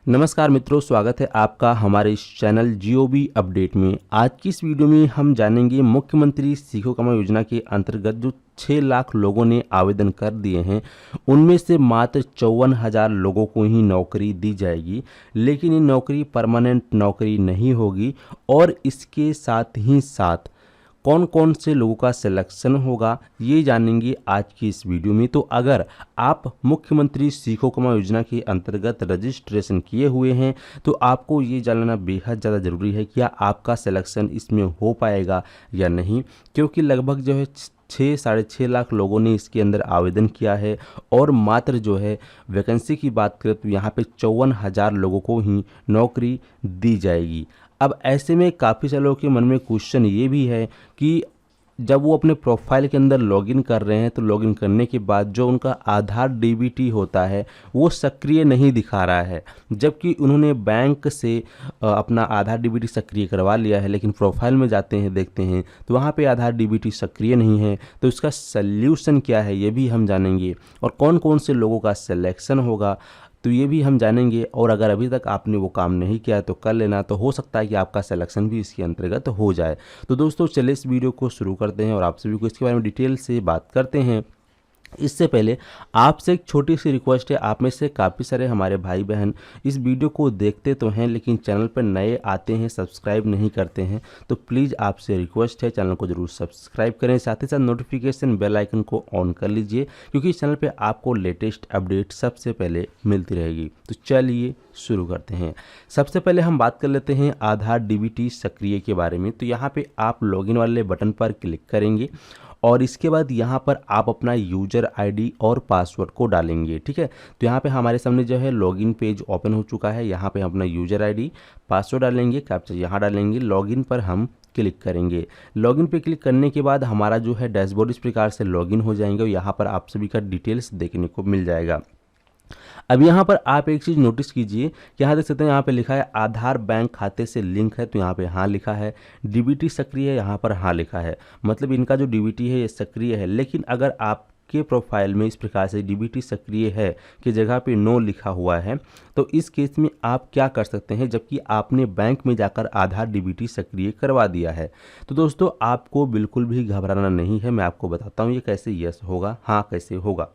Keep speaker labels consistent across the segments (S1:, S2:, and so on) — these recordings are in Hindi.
S1: नमस्कार मित्रों, स्वागत है आपका हमारे इस चैनल जीओबी अपडेट में। आज की इस वीडियो में हम जानेंगे मुख्यमंत्री सीखो कमाओ योजना के अंतर्गत जो 6 लाख लोगों ने आवेदन कर दिए हैं, उनमें से मात्र 54,000 लोगों को ही नौकरी दी जाएगी। लेकिन ये नौकरी परमानेंट नौकरी नहीं होगी और इसके साथ ही साथ कौन कौन से लोगों का सिलेक्शन होगा ये जानेंगे आज की इस वीडियो में। तो अगर आप मुख्यमंत्री सीखो कमाओ योजना के अंतर्गत रजिस्ट्रेशन किए हुए हैं तो आपको ये जानना बेहद ज़्यादा ज़रूरी है कि क्या आपका सिलेक्शन इसमें हो पाएगा या नहीं, क्योंकि लगभग जो है 6-6.5 लाख लोगों ने इसके अंदर आवेदन किया है और मात्र जो है वैकेंसी की बात करें तो यहाँ पे 54,000 लोगों को ही नौकरी दी जाएगी। अब ऐसे में काफ़ी सारे लोगों के मन में क्वेश्चन ये भी है कि जब वो अपने प्रोफाइल के अंदर लॉगिन कर रहे हैं तो लॉगिन करने के बाद जो उनका आधार डीबीटी होता है वो सक्रिय नहीं दिखा रहा है, जबकि उन्होंने बैंक से अपना आधार डीबीटी सक्रिय करवा लिया है। लेकिन प्रोफाइल में जाते हैं, देखते हैं तो वहाँ पे आधार डीबीटी सक्रिय नहीं है। तो इसका सल्यूशन क्या है ये भी हम जानेंगे और कौन कौन से लोगों का सिलेक्शन होगा तो ये भी हम जानेंगे। और अगर अभी तक आपने वो काम नहीं किया तो कर लेना, तो हो सकता है कि आपका सिलेक्शन भी इसके अंतर्गत हो जाए। तो दोस्तों चलिए इस वीडियो को शुरू करते हैं और आप सभी को इसके बारे में डिटेल से बात करते हैं। इससे पहले आपसे एक छोटी सी रिक्वेस्ट है, आप में से काफ़ी सारे हमारे भाई बहन इस वीडियो को देखते तो हैं लेकिन चैनल पर नए आते हैं, सब्सक्राइब नहीं करते हैं। तो प्लीज़ आपसे रिक्वेस्ट है चैनल को ज़रूर सब्सक्राइब करें, साथ ही साथ नोटिफिकेशन बेल आइकन को ऑन कर लीजिए क्योंकि इस चैनल पर आपको लेटेस्ट अपडेट सबसे पहले मिलती रहेगी। तो चलिए शुरू करते हैं। सबसे पहले हम बात कर लेते हैं आधार डीबीटी सक्रिय के बारे में। तो यहाँ पे आप लॉगिन वाले बटन पर क्लिक करेंगे और इसके बाद यहाँ पर आप अपना यूजर आईडी और पासवर्ड को डालेंगे। ठीक है, तो यहाँ पे हमारे सामने जो है लॉगिन पेज ओपन हो चुका है। यहाँ पे हम अपना यूजर आईडी पासवर्ड डालेंगे, कैप्चा यहाँ डालेंगे, लॉगिन पर हम क्लिक करेंगे। लॉगिन पे क्लिक करने के बाद हमारा जो है डैशबोर्ड इस प्रकार से लॉगिन हो जाएंगे और यहाँ पर आप सभी का डिटेल्स देखने को मिल जाएगा। अब यहाँ पर आप एक चीज़ नोटिस कीजिए कि यहाँ देख सकते हैं, यहाँ पे लिखा है आधार बैंक खाते से लिंक है, तो यहाँ पे हाँ लिखा है। डीबीटी सक्रिय है, यहाँ पर हाँ लिखा है, मतलब इनका जो डीबीटी है ये सक्रिय है। लेकिन अगर आपके प्रोफाइल में इस प्रकार से डीबीटी सक्रिय है की जगह पे नो लिखा हुआ है तो इस केस में आप क्या कर सकते हैं, जबकि आपने बैंक में जाकर आधार डीबीटी सक्रिय करवा दिया है। तो दोस्तों आपको बिल्कुल भी घबराना नहीं है, मैं आपको बताता हूँ ये कैसे यस होगा, हाँ कैसे होगा।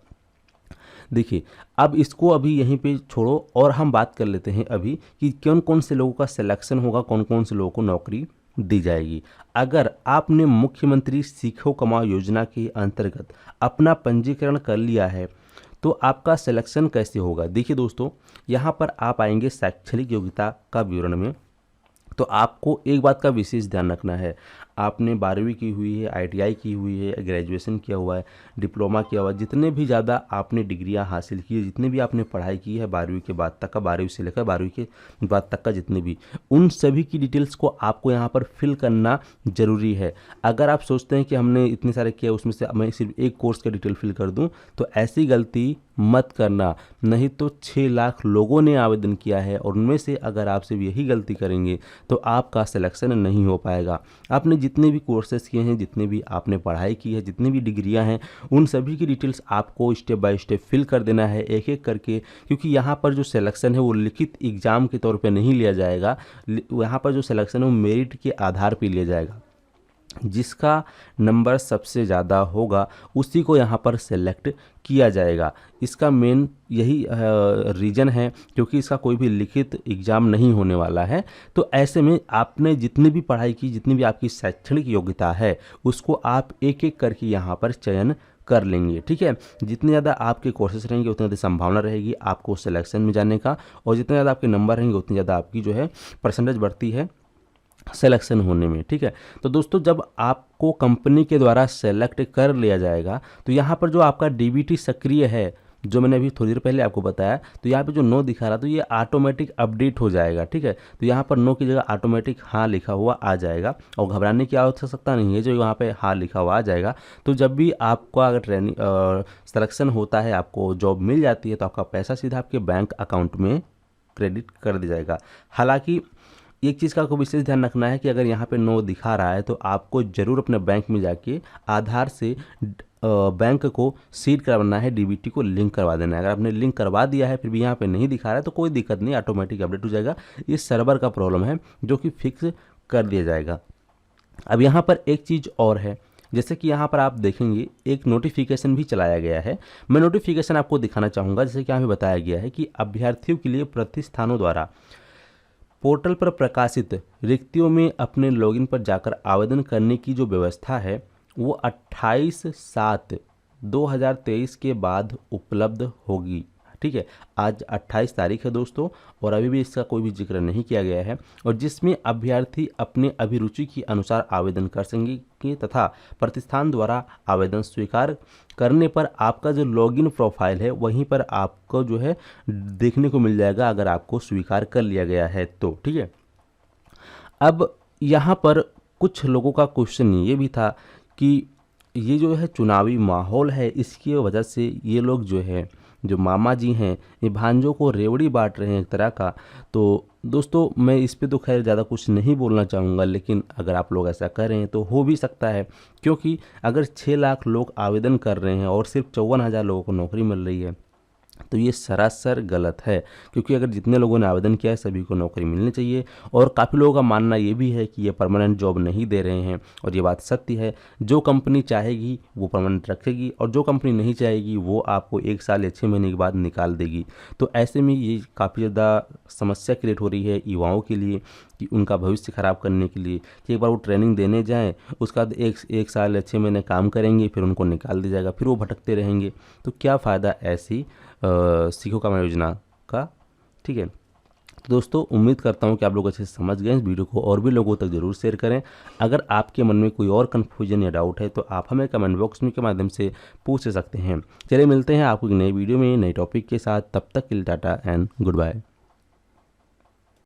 S1: देखिए अब इसको अभी यहीं पे छोड़ो और हम बात कर लेते हैं अभी कि कौन कौन से लोगों का सिलेक्शन होगा, कौन कौन से लोगों को नौकरी दी जाएगी। अगर आपने मुख्यमंत्री सीखो कमाओ योजना के अंतर्गत अपना पंजीकरण कर लिया है तो आपका सिलेक्शन कैसे होगा। देखिए दोस्तों, यहाँ पर आप आएंगे शैक्षणिक योग्यता का विवरण में, तो आपको एक बात का विशेष ध्यान रखना है, आपने 12वीं की हुई है, आईटीआई की हुई है, ग्रेजुएशन किया हुआ है, डिप्लोमा किया हुआ है, जितने भी ज़्यादा आपने डिग्रियां हासिल की है, जितने भी आपने पढ़ाई की है 12वीं के बाद तक का, 12वीं से लेकर 12वीं के बाद तक का जितने भी, उन सभी की डिटेल्स को आपको यहाँ पर फिल करना ज़रूरी है। अगर आप सोचते हैं कि हमने इतने सारे किया उसमें से मैं सिर्फ एक कोर्स का डिटेल फिल कर दूँ तो ऐसी गलती मत करना, नहीं तो 6 लाख लोगों ने आवेदन किया है और उनमें से अगर आप सिर्फ यही गलती करेंगे तो आपका सिलेक्शन नहीं हो पाएगा। आपने जितने भी कोर्सेज किए हैं, जितने भी आपने पढ़ाई की है, जितनी भी डिग्रियां हैं, उन सभी की डिटेल्स आपको स्टेप बाय स्टेप फिल कर देना है एक एक करके, क्योंकि यहाँ पर जो सिलेक्शन है वो लिखित एग्जाम के तौर पे नहीं लिया जाएगा। यहाँ पर जो सिलेक्शन है वो मेरिट के आधार पर लिया जाएगा। जिसका नंबर सबसे ज़्यादा होगा उसी को यहाँ पर सेलेक्ट किया जाएगा। इसका मेन यही रीज़न है क्योंकि इसका कोई भी लिखित एग्ज़ाम नहीं होने वाला है। तो ऐसे में आपने जितनी भी पढ़ाई की, जितनी भी आपकी शैक्षणिक योग्यता है उसको आप एक एक करके यहाँ पर चयन कर लेंगे। ठीक है, जितने ज़्यादा आपके कोर्सेज रहेंगे उतनी ज़्यादा संभावना रहेगी आपको सिलेक्शन में जाने का, और जितने ज़्यादा आपके नंबर रहेंगे उतनी ज़्यादा आपकी जो है परसेंटेज बढ़ती है सिलेक्शन होने में। ठीक है, तो दोस्तों जब आपको कंपनी के द्वारा सेलेक्ट कर लिया जाएगा तो यहाँ पर जो आपका डीबीटी सक्रिय है, जो मैंने अभी थोड़ी देर पहले आपको बताया, तो यहाँ पे जो नो दिखा रहा तो ये ऑटोमेटिक अपडेट हो जाएगा। ठीक है, तो यहाँ पर नो की जगह ऑटोमेटिक हाँ लिखा हुआ आ जाएगा और घबराने की आवश्यकता नहीं है, जो यहाँ पे हाँ लिखा हुआ आ जाएगा। तो जब भी आपको अगर ट्रेनिंग सिलेक्शन होता है, आपको जॉब मिल जाती है, तो आपका पैसा सीधा आपके बैंक अकाउंट में क्रेडिट कर दिया जाएगा। हालाँकि एक चीज़ का आपको विशेष ध्यान रखना है कि अगर यहाँ पे नो दिखा रहा है तो आपको ज़रूर अपने बैंक में जाके आधार से बैंक को सीड करवाना है, डीबीटी को लिंक करवा देना है। अगर आपने लिंक करवा दिया है फिर भी यहाँ पे नहीं दिखा रहा है तो कोई दिक्कत नहीं, ऑटोमेटिक अपडेट हो जाएगा। ये सर्वर का प्रॉब्लम है जो कि फिक्स कर दिया जाएगा। अब यहाँ पर एक चीज़ और है, जैसे कि यहाँ पर आप देखेंगे एक नोटिफिकेशन भी चलाया गया है। मैं नोटिफिकेशन आपको दिखाना चाहूँगा। जैसे कि यहाँ पे बताया गया है कि अभ्यर्थियों के लिए प्रतिष्ठानों द्वारा पोर्टल पर प्रकाशित रिक्तियों में अपने लॉगिन पर जाकर आवेदन करने की जो व्यवस्था है वो 28/7/2023 के बाद उपलब्ध होगी। ठीक है, आज 28 तारीख है दोस्तों और अभी भी इसका कोई भी जिक्र नहीं किया गया है, और जिसमें अभ्यर्थी अपने अभिरुचि के अनुसार आवेदन कर सकेंगे तथा प्रतिष्ठान द्वारा आवेदन स्वीकार करने पर आपका जो लॉगिन प्रोफाइल है वहीं पर आपको जो है देखने को मिल जाएगा, अगर आपको स्वीकार कर लिया गया है तो। ठीक है, अब यहाँ पर कुछ लोगों का क्वेश्चन ये भी था कि ये जो है चुनावी माहौल है, इसकी वजह से ये लोग जो है जो मामा जी हैं ये भांजों को रेवड़ी बांट रहे हैं एक तरह का। तो दोस्तों मैं इस पे तो खैर ज़्यादा कुछ नहीं बोलना चाहूँगा, लेकिन अगर आप लोग ऐसा करें तो हो भी सकता है, क्योंकि अगर 6 लाख लोग आवेदन कर रहे हैं और सिर्फ 54,000 लोगों को नौकरी मिल रही है तो ये सरासर गलत है। क्योंकि अगर जितने लोगों ने आवेदन किया है सभी को नौकरी मिलनी चाहिए, और काफ़ी लोगों का मानना ये भी है कि ये परमानेंट जॉब नहीं दे रहे हैं, और ये बात सत्य है। जो कंपनी चाहेगी वो परमानेंट रखेगी और जो कंपनी नहीं चाहेगी वो आपको 1 साल या 6 महीने के बाद निकाल देगी। तो ऐसे में ये काफ़ी ज़्यादा समस्या क्रिएट हो रही है युवाओं के लिए कि उनका भविष्य ख़राब करने के लिए, कि एक बार वो ट्रेनिंग देने जाएँ उसका बाद एक साल या 6 महीने काम करेंगे फिर उनको निकाल दिया जाएगा, फिर वो भटकते रहेंगे। तो क्या फ़ायदा ऐसी सीखो कमा योजना का। ठीक है, तो दोस्तों उम्मीद करता हूँ कि आप लोग अच्छे से समझ गए। इस वीडियो को और भी लोगों तक जरूर शेयर करें। अगर आपके मन में कोई और कन्फ्यूजन या डाउट है तो आप हमें कमेंट बॉक्स में के माध्यम से पूछ सकते हैं। चलिए मिलते हैं आपको एक नई वीडियो में नई टॉपिक के साथ, तब तक के लिए टाटा एंड गुड बाय।